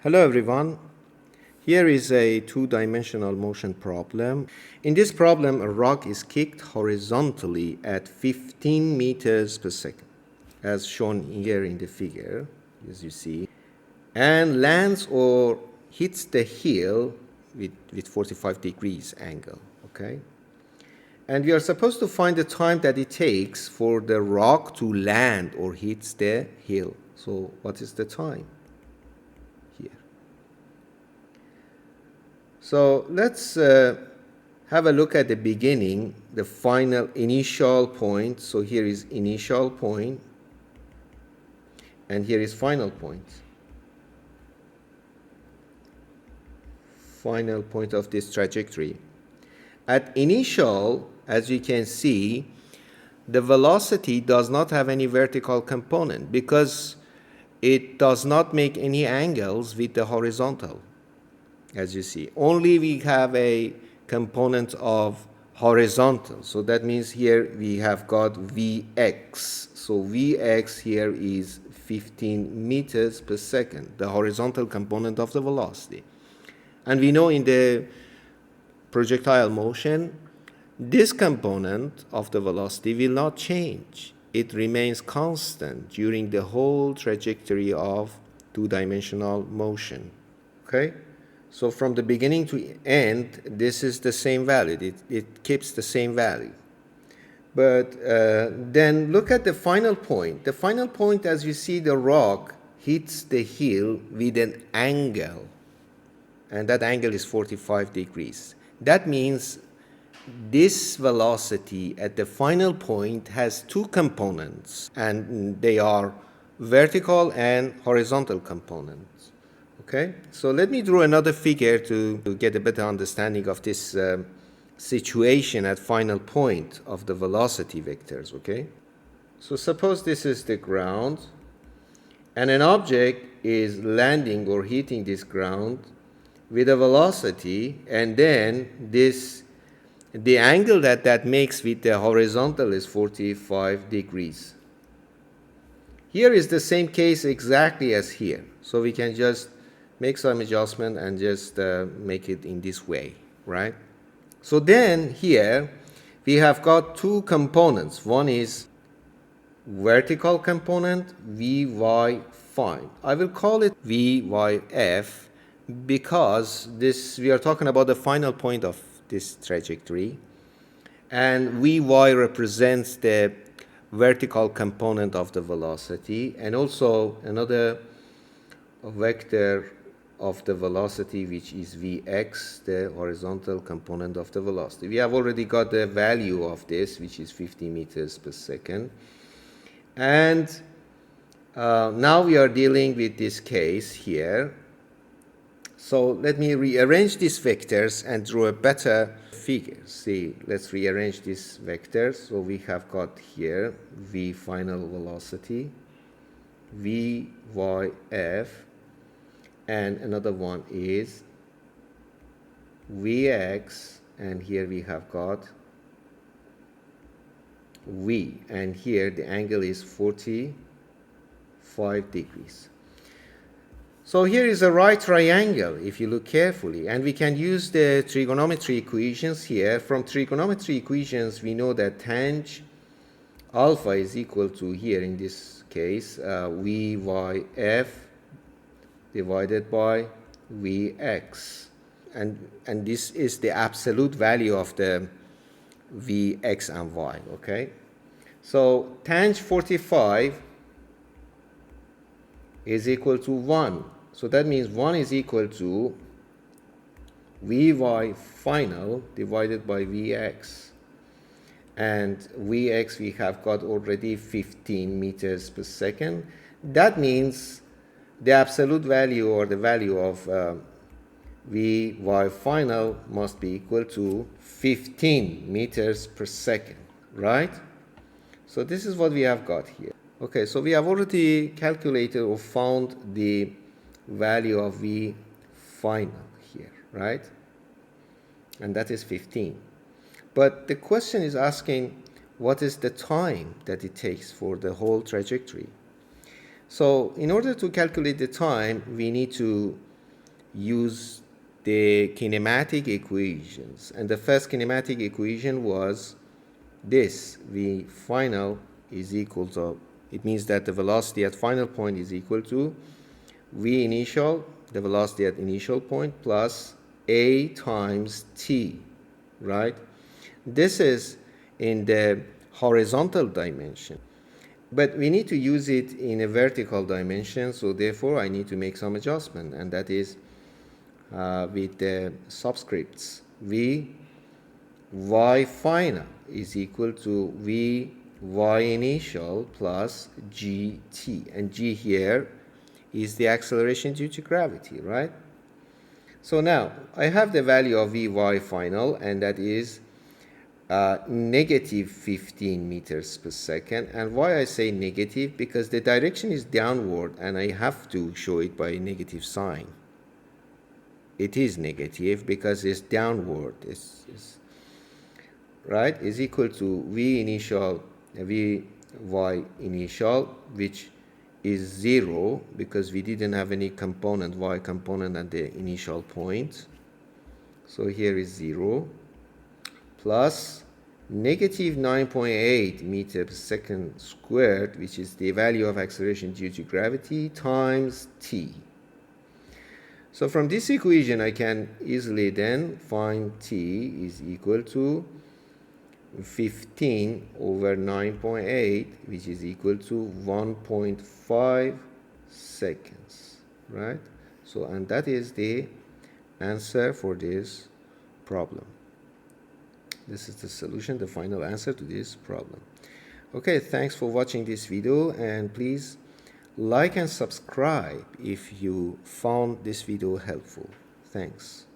Hello everyone. Here is a two-dimensional motion problem. In this problem, a rock is kicked horizontally at 15 meters per second, as shown here in the figure, as you see, and lands or hits the heel with 45 degrees angle, okay? And we are supposed to find the time that it takes for the rock to land or hits the heel. So what is the time here? So let's have a look at the beginning, the final initial point. So here is initial point, and here is final point. Final point of this trajectory. At initial, as you can see, the velocity does not have any vertical component because it does not make any angles with the horizontal. As you see, only we have a component of horizontal. So that means here we have got Vx. So Vx here is 15 meters per second, the horizontal component of the velocity. And we know in the projectile motion, this component of the velocity will not change. It remains constant during the whole trajectory of two-dimensional motion. Okay? So from the beginning to end, this is the same value. It keeps the same value. But then look at the final point. The final point, as you see, the rock hits the heel with an angle. And that angle is 45 degrees. That means this velocity at the final point has two components, and they are vertical and horizontal components. Okay, so let me draw another figure to get a better understanding of this situation at final point of the velocity vectors. Okay, so suppose this is the ground, and an object is landing or hitting this ground with a velocity, and then the angle that makes with the horizontal is 45 degrees. Here is the same case exactly as here. So we can just make some adjustment and just make it in this way, right? So then here we have got two components. One is vertical component, Vy phi. I will call it Vyf because we are talking about the final point of this trajectory, and Vy represents the vertical component of the velocity, and also another vector of the velocity, which is Vx, the horizontal component of the velocity. We have already got the value of this, which is 50 meters per second. And now we are dealing with this case here. So let me rearrange these vectors and draw a better figure. See, let's rearrange these vectors. So we have got here V final velocity, Vyf, and another one is Vx, and here we have got V, and here the angle is 45 degrees. So here is a right triangle, if you look carefully, and we can use the trigonometry equations here. From trigonometry equations, we know that tang alpha is equal to, here in this case, Vyf divided by Vx. And this is the absolute value of the Vx and y, okay? So tang 45 is equal to 1. So that means 1 is equal to Vy final divided by Vx. And Vx we have got already 15 meters per second. That means the absolute value, or the value of Vy final, must be equal to 15 meters per second, right? So this is what we have got here. Okay, so we have already calculated or found the value of V final here, right? And that is 15. But the question is asking, what is the time that it takes for the whole trajectory? So in order to calculate the time, we need to use the kinematic equations. And the first kinematic equation was this: V final is equal to, it means that the velocity at final point is equal to V initial, the velocity at initial point, plus A times T, right? This is in the horizontal dimension, but we need to use it in a vertical dimension, so therefore I need to make some adjustment, and that is with the subscripts. V y final is equal to V y initial plus gt, and g here is the acceleration due to gravity, right? So now I have the value of Vy final, and that is negative 15 meters per second. And why I say negative? Because the direction is downward, and I have to show it by a negative sign. It is negative because it's downward. It's right, is equal to V initial, Vy initial, which is 0 because we didn't have any component, y component at the initial point. So here is 0, plus negative 9.8 meters per second squared, which is the value of acceleration due to gravity, times t. So from this equation, I can easily then find t is equal to 15 over 9.8, which is equal to 1.5 seconds, right? So, and that is the answer for this problem. This is the solution, the final answer to this problem. Okay, thanks for watching this video, and please like and subscribe if you found this video helpful. Thanks.